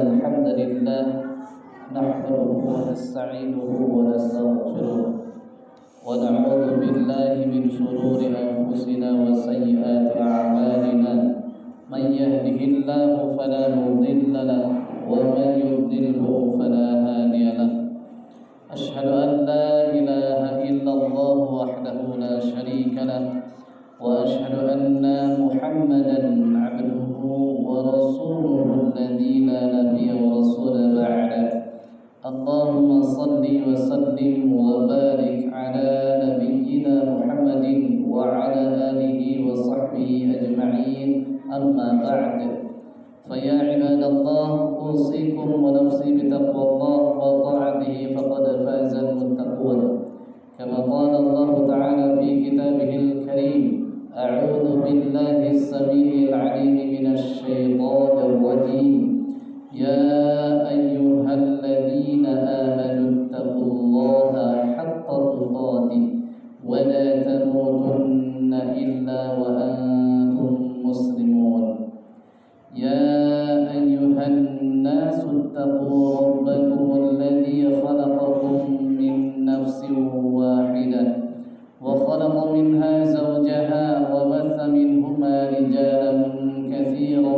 الحمد لله نحمده ونستعينه ونستغفره ونعوذ بالله من شرور أنفسنا وسيئات أعمالنا من يهده الله فلا مضل له ومن يضلله فلا هادي له أشهد أن لا إله إلا الله وحده لا شريك له وأشهد أن محمدا عبده ورسوله الذي لا نبي ورسول بعده اللهم صل وسلم وبارك على نبينا محمد وعلى آله وصحبه أجمعين أما بعد فيا عباد الله أوصيكم ونفسي بتقوى الله وطاعته فقد فاز المتقون كما قال الله تعالى في كتابه الكريم أعوذ بالله السميع العليم من الشيطان الرجيم يا أيها الذين آمنوا اتقوا الله حق تقاته ولا تموتن إلا وأنتم مسلمون يا أيها الناس اتقوا ربكم الذي خلقكم من نفس واحدة وخلق منها زوجها وبث منهما رجالا كثيرا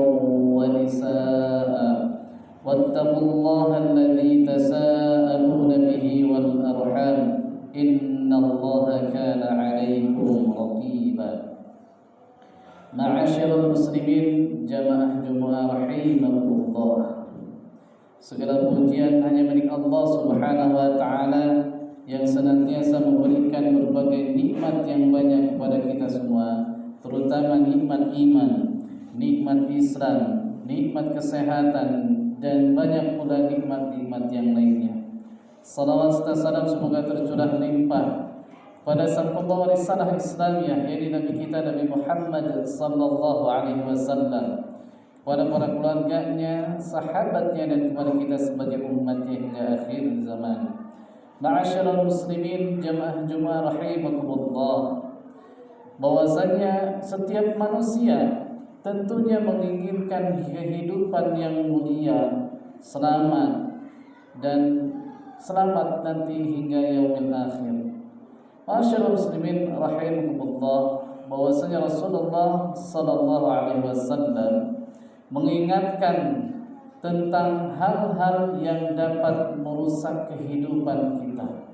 ونساء واتقوا الله الذي تساءلون به والأرحام إن الله كان عليكم رقيبا معاشر المسلمين jamaah Jumat rahimakumullah. Segala pujian hanya milik Allah Subhanahu wa taala yang senantiasa memberikan berbagai nikmat yang banyak kepada kita semua, terutama nikmat iman, nikmat Islam, nikmat kesehatan dan banyak pula nikmat-nikmat yang lainnya. Salawat serta salam semoga tercurah limpah pada sang pembawa risalah Islamiyah yaitu Nabi kita Nabi Muhammad sallallahu alaihi wasallam, kepada para keluarganya, sahabatnya dan kepada kita sebagai umatnya hingga akhir zaman. Ma'asyiral muslimin jamaah Jumat rahimakumullah, bahwasanya setiap manusia tentunya menginginkan kehidupan yang mulia, selamat dan selamat nanti hingga yaumil akhir. Ma'asyiral muslimin rahimakumullah, bahwasanya Rasulullah sallallahu alaihi wasallam mengingatkan tentang hal-hal yang dapat merusak kehidupan kita.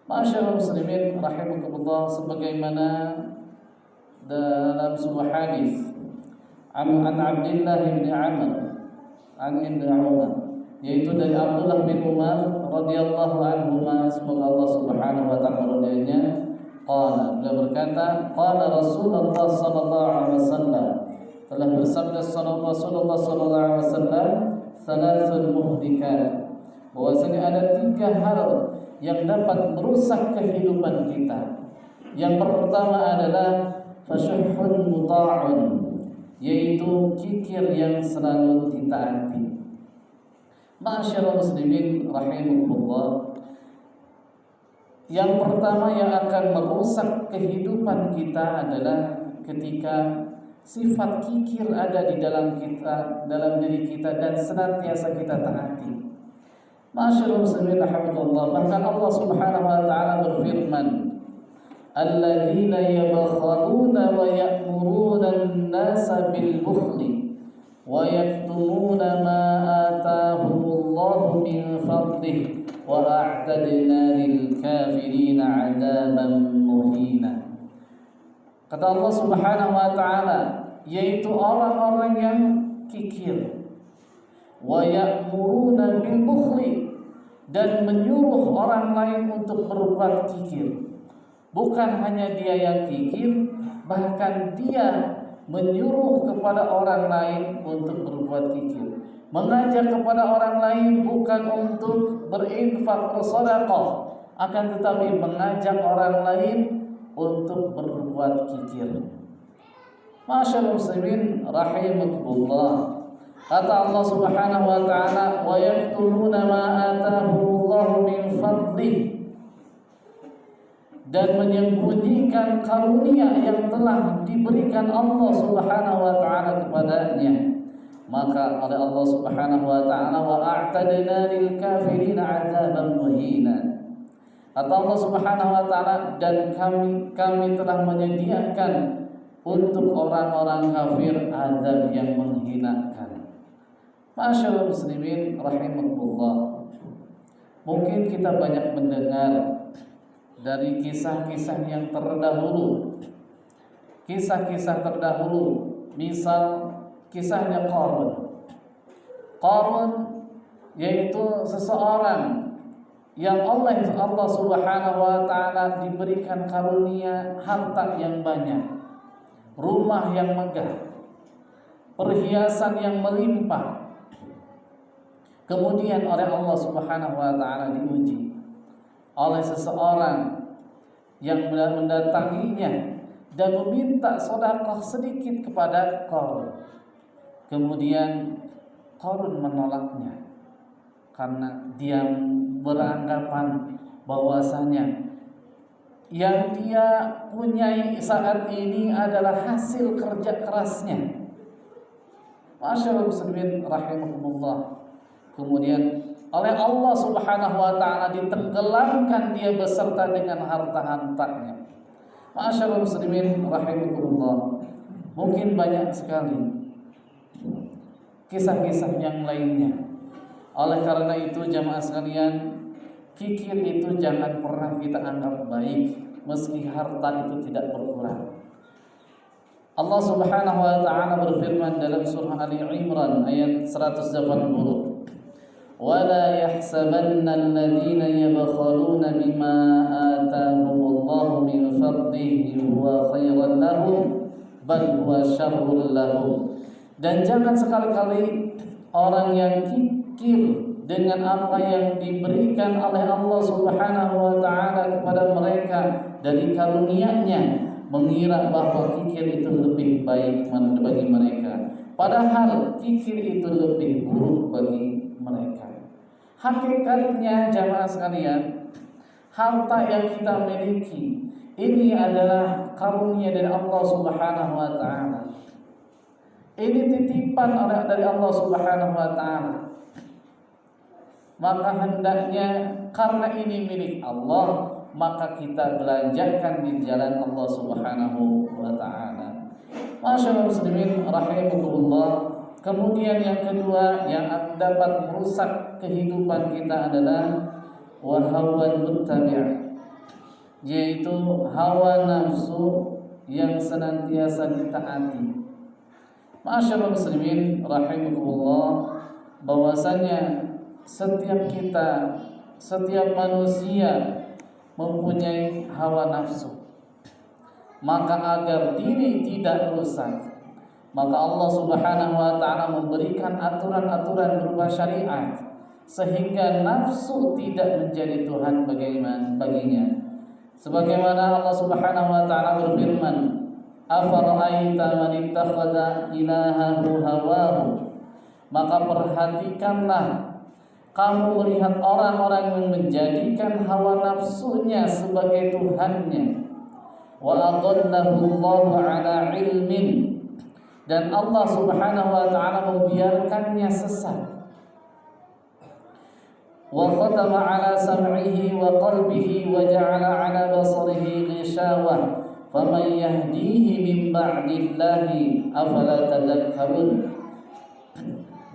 Ma'asyiral muslimin rahimakumullah, sebagaimana dalam sebuah hadis an Abdullah bin Amr an Ibn Umar, yaitu dari Abdullah bin Umar radhiyallahu anhuma, semoga Allah Subhanahu wa taala meridainya, qala, beliau berkata, qala Rasulullah sallallahu alaihi wasallam, telah bersabda Rasulullah sallallahu alaihi wasallam, salasul muhdikat, bahwasanya ada 3 hal yang dapat merusak kehidupan kita. Yang pertama adalah fasyuhun muta'un, yaitu kikir yang selalu ditaati. Ma'asyiral muslimin rahimakumullah, yang pertama yang akan merusak kehidupan kita adalah ketika sifat kikir ada di dalam kita, dalam diri kita, dan senantiasa kita taati. Ma'asyiral muslimin rahimakumullah, bahkan Allah Subhanahu wa taala berfirman, alladzina yabkhaluna wa ya'muruna an-nasa bil bukhli wa yaktumuna ma atahumullahu min fadlihi wa a'tadna lil kafirina 'adzaban muhina. Kata Allah Subhanahu wa taala, yaitu orang-orang yang kikir, wa ya'muruna bil bukhli, dan menyuruh orang lain untuk berbuat kikir. Bukan hanya dia yang kikir, bahkan dia menyuruh kepada orang lain untuk berbuat kikir, mengajak kepada orang lain bukan untuk berinfak bersedekah, akan tetapi mengajak orang lain untuk berbuat kikir. Ma'asyiral muslimin rahimakumullah, kata Allah Subhanahu wa taala, wa yaktumuna ma atahumullahu min fadlihi, dan menyembunyikan karunia yang telah diberikan Allah Subhanahu wa taala kepadanya. Maka oleh Allah Subhanahu wa taala, wa a'tadna lil kafirin 'adzaban muhina. Kata Allah Subhanahu wa taala, dan kami telah menyediakan untuk orang-orang kafir azab yang menghinakan. Masyaallah muslimin rahimakumullah. Mungkin kita banyak mendengar dari kisah-kisah yang terdahulu. Kisah-kisah terdahulu, misal kisahnya Qarun. Qarun yaitu seseorang yang Allah Subhanahu wa taala diberikan karunia harta yang banyak, rumah yang megah, perhiasan yang melimpah. Kemudian oleh Allah Subhanahu wa taala diuji oleh seseorang yang mendatanginya dan meminta sedekah sedikit kepada Qarun. Kemudian Qarun menolaknya karena dia beranggapan bahwasanya yang dia punyai saat ini adalah hasil kerja kerasnya. Masyaallah muslimin rahimakumullah. Kemudian oleh Allah Subhanahu wa taala ditenggelamkan dia beserta dengan harta-hartanya. Masyaallah muslimin rahimakumullah. Mungkin banyak sekali kisah-kisah yang lainnya. Oleh karena itu jamaah sekalian, kikir itu jangan pernah kita anggap baik meski harta itu tidak berkurang. Allah Subhanahu wa taala berfirman dalam surah Ali Imran ayat 180. وَلَا يَحْسَبَنَّ الَّذِينَ يَبْخَلُونَ بِمَا آتَاهُمُ اللَّهُ مِنْ فَضْلِهِ هُوَ خَيْرًا لَهُمْ بَلْ هُوَ شَرٌّ لَهُمْ. Dan jangan sekali-kali orang yang kikir dengan apa yang diberikan oleh Allah Subhanahu wa taala kepada mereka dari karunia-Nya mengira bahwa kikir itu lebih baik bagi mereka. Padahal kikir itu lebih buruk bagi mereka. Hakikatnya jamaah sekalian, harta yang kita miliki ini adalah karunia dari Allah Subhanahu wa taala. Ini titipan dari Allah Subhanahu wa taala. Maka hendaknya karena ini milik Allah, maka kita belanjakan di jalan Allah Subhanahu wa taala. Masyaallah muslimin rahimakumullah. Kemudian yang kedua yang dapat merusak kehidupan kita adalah wahawan muttabi', yaitu hawa nafsu yang senantiasa ditaati. Masyaallah muslimin rahimakumullah, bahwasanya setiap manusia mempunyai hawa nafsu. Maka agar diri tidak rusak, maka Allah Subhanahu wa taala memberikan aturan-aturan berupa syariat sehingga nafsu tidak menjadi Tuhan baginya. Sebagaimana Allah Subhanahu wa taala berfirman, "Afara'aita man ittakhadha ilahahu hawahu." Maka perhatikanlah kamu melihat orang-orang yang menjadikan hawa nafsunya sebagai Tuhannya. Wa adallahu Allahu ala ilmin, dan Allah Subhanahu wa taala membiarkannya sesat. Wa khatama ala sam'ihi wa qalbihi wa ja'ala ala basarihi ghishawah faman yahdihi min ba'dillahi afala tadhakkarun.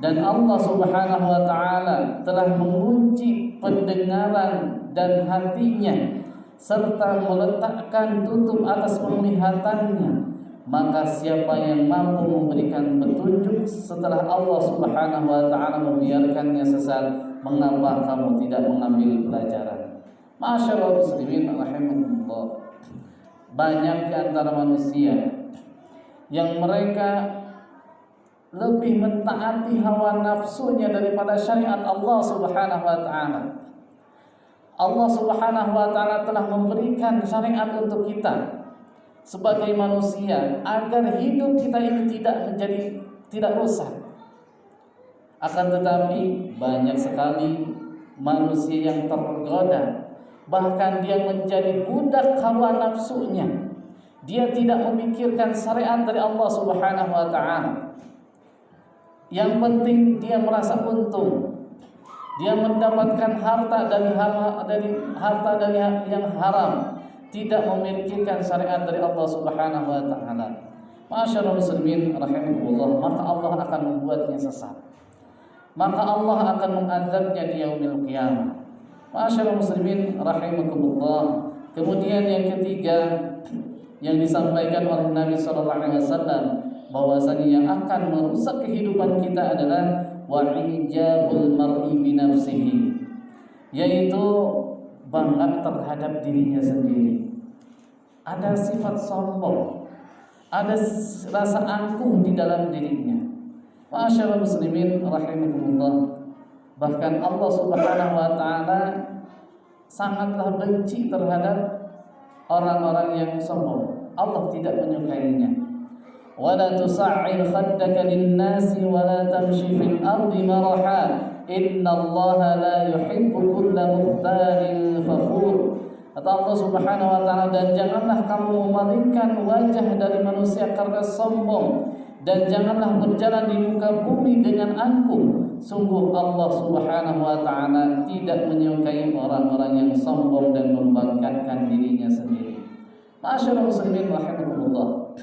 Dan Allah Subhanahu wa taala telah mengunci pendengaran dan hatinya serta meletakkan tutup atas penglihatannya. Maka siapa yang mampu memberikan petunjuk setelah Allah Subhanahu wa taala membiarkannya sesat, mengapa kamu tidak mengambil pelajaran? Masyaallah muslimin rahimakumullah. Banyak di antara manusia yang mereka lebih mentaati hawa nafsunya daripada syariat Allah Subhanahu wa taala. Allah Subhanahu wa taala telah memberikan syariat untuk kita sebagai manusia agar hidup kita ini tidak rusak. Akan tetapi banyak sekali manusia yang tergoda, bahkan dia menjadi budak hawa nafsunya. Dia tidak memikirkan syariat dari Allah Subhanahu wa taala. Yang penting dia merasa untung. Dia mendapatkan harta dari yang haram, tidak memikirkan syariat dari Allah Subhanahu wa taala. Ma'asyiral muslimin rahimakumullah, maka Allah akan membuatnya sesat. Maka Allah akan mengazabnya di yaumil qiyamah. Ma'asyiral muslimin rahimakumullah. Kemudian yang ketiga yang disampaikan oleh Nabi sallallahu alaihi wasallam, bahwasanya yang akan merusak kehidupan kita adalah wa'ijabul mar'i bi nafsihi, yaitu bangga terhadap dirinya sendiri. Ada sifat sombong, ada rasa angkuh di dalam dirinya. Ma'asyiral muslimin rahimakumullah. Bahkan Allah Subhanahu wa taala sangatlah benci terhadap orang-orang yang sombong. Allah tidak menyukainya. Wala tusa'ir khaddaka lin-nasi wala tamshi fil ardi maraha innallaha la yuhibbu kulla mukhtalin fakhur. Kata Allah Subhanahu wa taala, dan janganlah kamu memalingkan wajah dari manusia karena sombong, dan janganlah berjalan di muka bumi dengan angkuh. Sungguh Allah Subhanahu wa taala tidak menyukai orang-orang yang sombong dan membanggakan dirinya sendiri. Ma'asyiral muslimin rahimakumullah.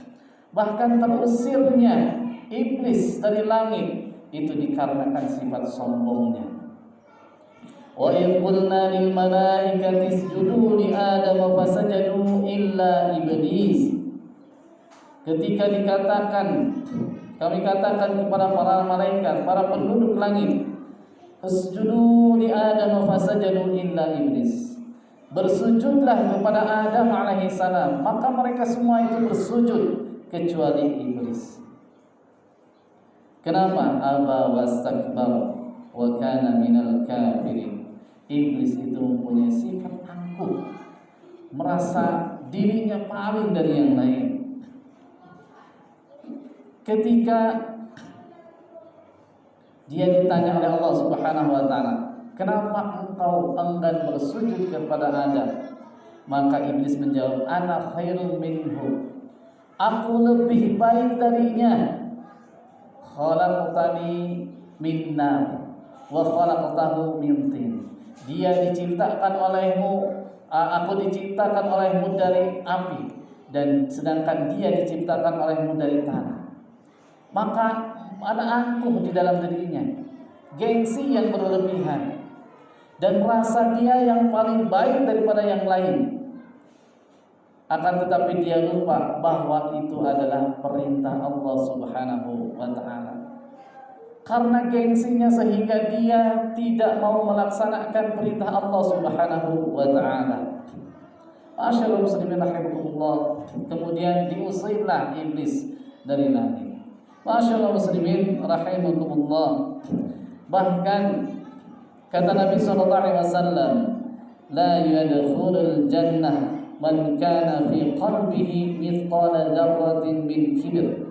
Bahkan terusirnya iblis dari langit itu dikarenakan sifat sombongnya. Wa idh qulna lil malaikati isjudu li Adam fasajadu illa iblis. Ketika kami katakan kepada para malaikat, para penduduk langit, isjudu li Adam fasajadu illa iblis. Bersujudlah kepada Adam alaihissalam, maka mereka semua itu bersujud kecuali iblis. Kenapa? Aba wastakbar wa kana minal kafirin. Iblis itu mempunyai sifat angkuh, merasa dirinya paling dari yang lain. Ketika dia ditanya oleh Allah Subhanahu wa taala, "Kenapa engkau enggan bersujud kepada Adam?" Maka iblis menjawab, "Ana khairun minhu." Aku lebih baik darinya. Khalaqtani min nar wa khalaqtahu min tin. Dia diciptakan olehmu, aku diciptakan olehmu dari api, dan sedangkan dia diciptakan olehmu dari tanah. Maka ada angkuh di dalam dirinya, gengsi yang berlebihan, dan merasa dia yang paling baik daripada yang lain. Akan tetapi dia lupa bahwa itu adalah perintah Allah Subhanahu wa taala. Karena gengsinya sehingga dia tidak mau melaksanakan perintah Allah Subhanahu wa taala. Ma'asyiral muslimin rahimakumullah. Kemudian diusirlah iblis dari langit. Ma'asyiral muslimin rahimakumullah. Bahkan kata Nabi sallallahu alaihi wasallam, la yadkhulul jannah man kana fi qalbihi mithqala dzarratin min kibr.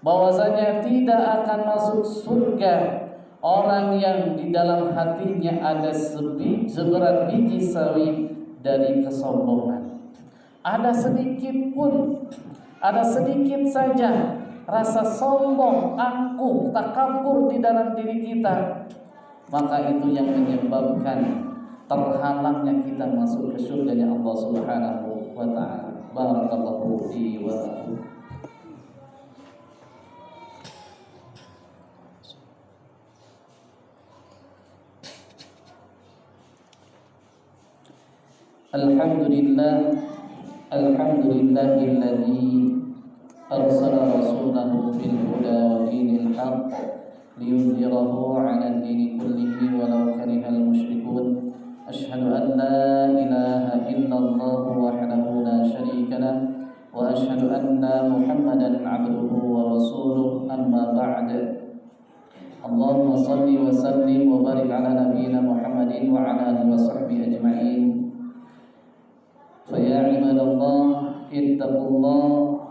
Bahwasanya tidak akan masuk surga orang yang di dalam hatinya ada seberat biji sawi dari kesombongan. Ada sedikit saja rasa sombong, angkuh, takabur di dalam diri kita, maka itu yang menyebabkan terhalangnya kita masuk ke surganya Allah Subhanahu wa taala. Barakallahu fi wa lakum. Alhamdulillahilladzi arsala rasulahu bil huda wa dinil haqq liyudhhirahu 'ala ad-dini kullihi walau karihal musyrikun. Asyhadu an la ilaha illallah wahdahu la syarika lah wa asyhadu anna Muhammadan 'abduhu wa rasuluh, amma ba'd. Allahumma shalli wa sallim wa barik ala nabiyyina Muhammadin wa ala alihi wa sahbihi ajma'in. Fa ya ibadallah ittaqullaha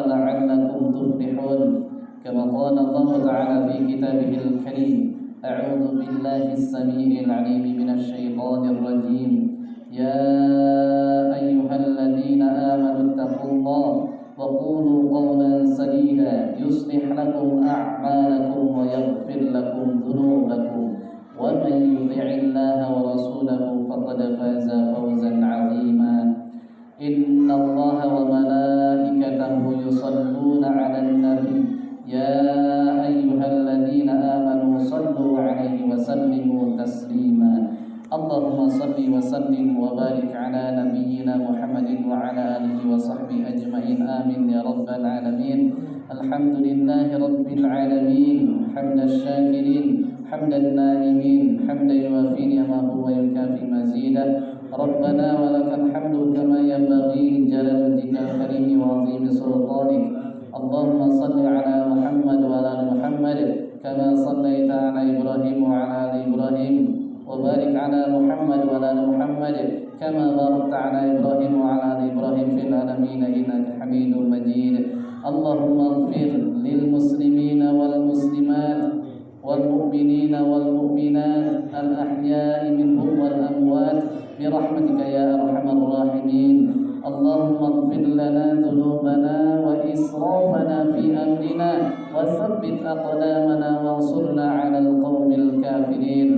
la'allakum tuflihun. Kama qala Allah ta'ala fi kitabihil karim. أعوذ بالله السميع العليم من الشيطان الرجيم. يا أيها الذين آمنوا اتقوا الله وقولوا قولا سديدا يصلح لكم أعمالكم ويغفر لكم ذنوبكم ومن يطع الله ورسوله فقد فاز فوزا عظيما إن الله وملائكته يصلون على النبي يا أيها الذين آمنوا صلوا عليه وسلموا تسليما اللهم صل وسلم وبارك على نبينا محمد وعلى آله وصحبه أجمعين آمين يا رب العالمين الحمد لله رب العالمين حمد الشاكرين حمد النائمين حمدا يوافي نعمه ويكافي مزيدا ربنا ولك الحمد كما ينبغي لجلال وجهك الكريم وعظيم سلطانك اللهم صل على محمد وعلى آل محمد كما صليت على إبراهيم وعلى آل إبراهيم وبارك على محمد وعلى آل محمد كما باركت على إبراهيم وعلى آل إبراهيم في العالمين إنك حميد مجيد اللهم اغفر للمسلمين والمسلمات والمؤمنين والمؤمنات الأحياء منهم والأموات برحمتك يا أرحم الراحمين اللهم اغفر لنا ذنوبنا وإسرافنا في أمرنا وثبت أقدامنا وانصرنا على القوم الكافرين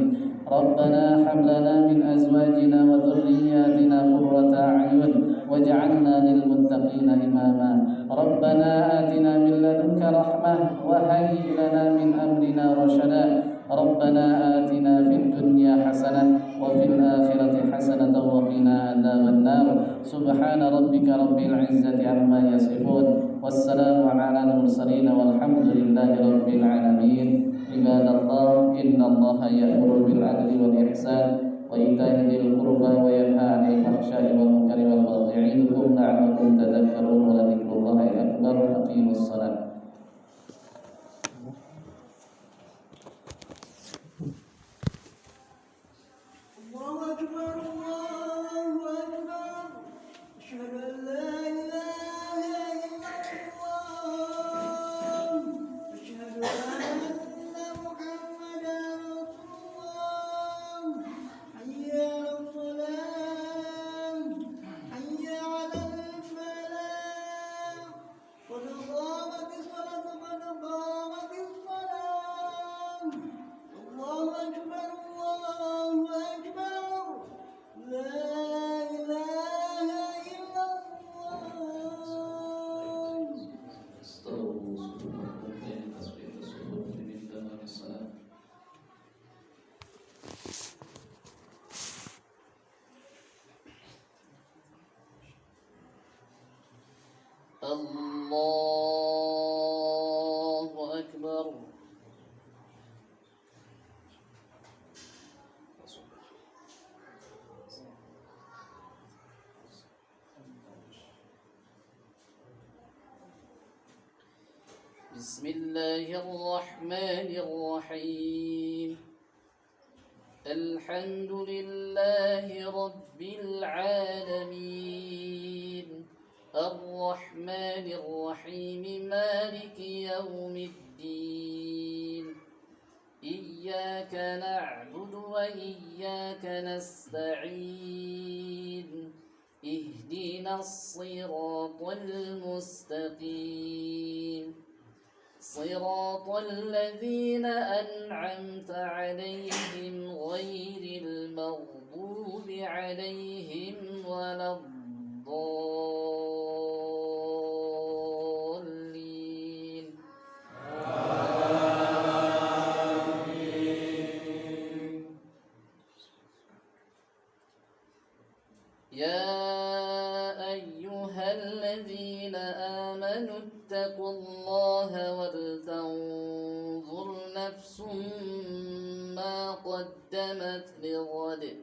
ربنا هب لنا من أزواجنا وذرياتنا قرة أعين واجعلنا للمتقين إماما ربنا آتنا من لدنك رحمة وهيئ لنا من أمرنا رشدا ربنا آتنا في الدنيا حسنة وفي الآخرة حسنة وقنا عذاب النار سبحان ربك رب العزة عما يصفون والسلام على المرسلين والحمد لله رب العالمين عباد الله إن الله يأمر بالعدل والإحسان وإيتاء ذي القربى وينهى عن الفحشاء والمنكر والبغي يعظكم لعلكم تذكرون ولذكر الله أكبر أقيموا الصلاة الله أكبر الله أكبر أشهد أن لا إله إلا الله أشهد أن محمدا رسول الله حي على الصلاة حي على الفلاح قد قامت الصلاة قد قامت الصلاة الله أكبر الله أكبر لا إله إلا الله استووا صفوفكم بين تسوية الصفوف من تمام الصلاة الله أكبر بسم الله الرحمن الرحيم الحمد لله رب العالمين الرحمن الرحيم مالك يوم الدين إياك نعبد وإياك نستعين اهدنا الصراط المستقيم صراط الذين أنعمت عليهم غير المغضوب عليهم ولا الضالين يا أيها الذين آمنوا اتقوا الله ولتنظر نفس ما قدمت لغد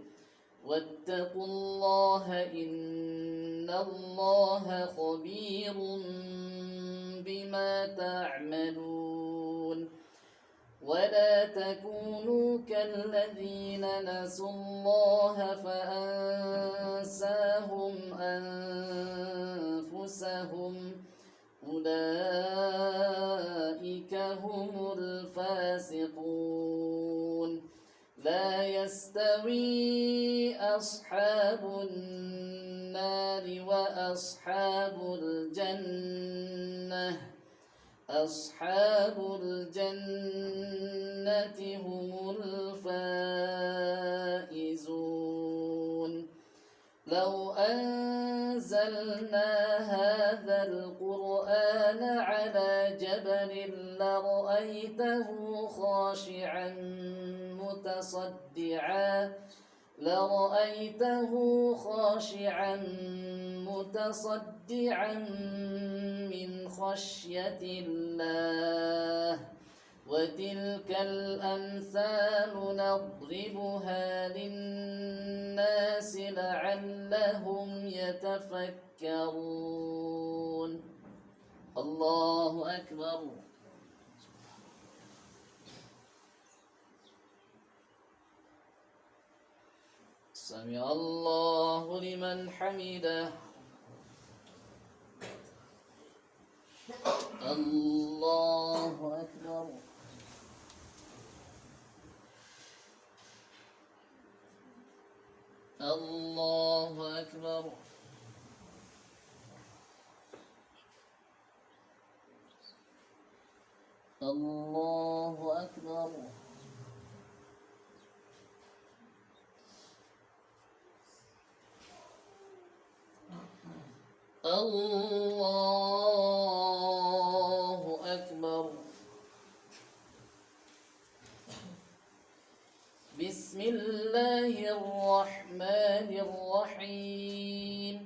واتقوا الله إن الله خبير بما تعملون ولا تكونوا كالذين نسوا الله فأنساهم أنفسهم أولئك هم الفاسقون لا يستوي أصحاب النار وأصحاب الجنة أصحاب الجنة هم الفائزون لو أنزلنا هذا القرآن على جبل لرأيته خاشعا متصدعا من خشية الله وتلك الأمثال نضربها للناس لعلهم يتفكرون الله أكبر سمع الله لمن حمده الله أكبر الله أكبر الله أكبر الله أكبر بسم الله الرحمن الرحيم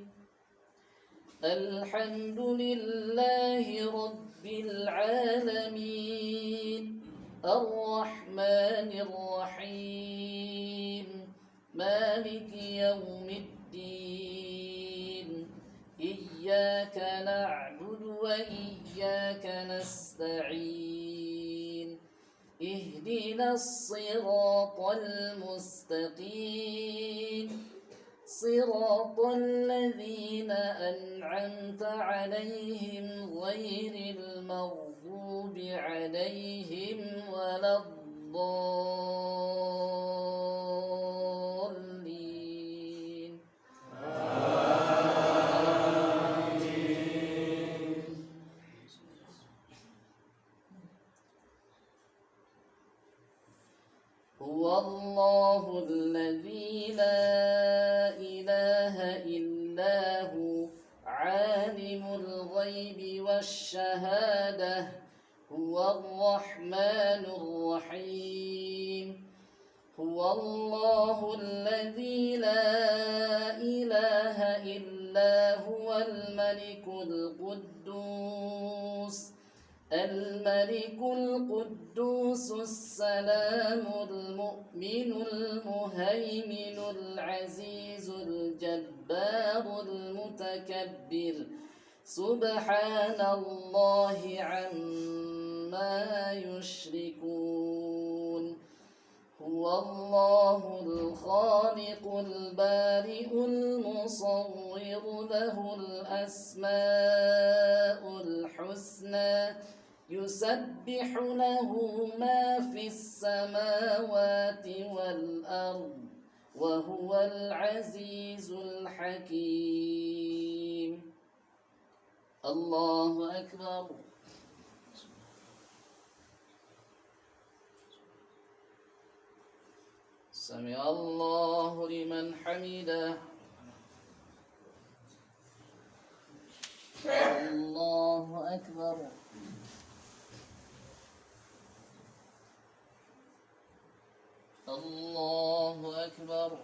الحمد لله رب العالمين الرحمن الرحيم مالك يوم الدين إياك نعبد وإياك نستعين اهدنا الصراط المستقيم صراط الذين أنعمت عليهم غير المغضوب عليهم ولا الضالين هو الله الذي لا إله إلا هو عالم الغيب والشهادة هو الرحمن الرحيم هو الله الذي لا إله إلا هو الملك القدوس السلام المؤمن المهيمن العزيز الجبار المتكبر سبحان الله عما يشركون هو الله الخالق البارئ المصور له الأسماء الحسنى يسبح له ما في السماوات والأرض وهو العزيز الحكيم الله أكبر سمع الله لمن حمده الله أكبر الله أكبر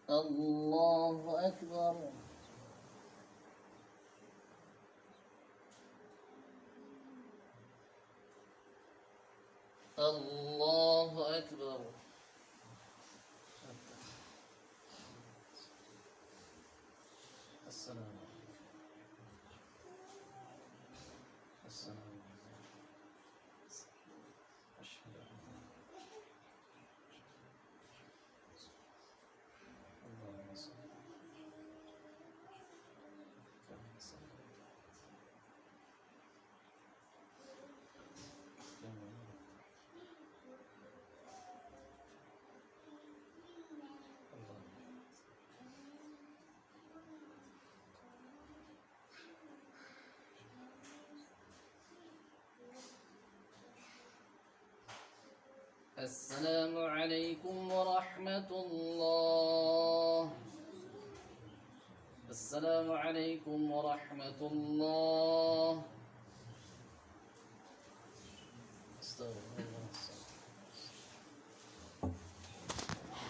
الله أكبر الله أكبر السلام أشهد أن اللهم صل كما صليت كما السلام عليكم ورحمة الله. السلام عليكم ورحمة الله.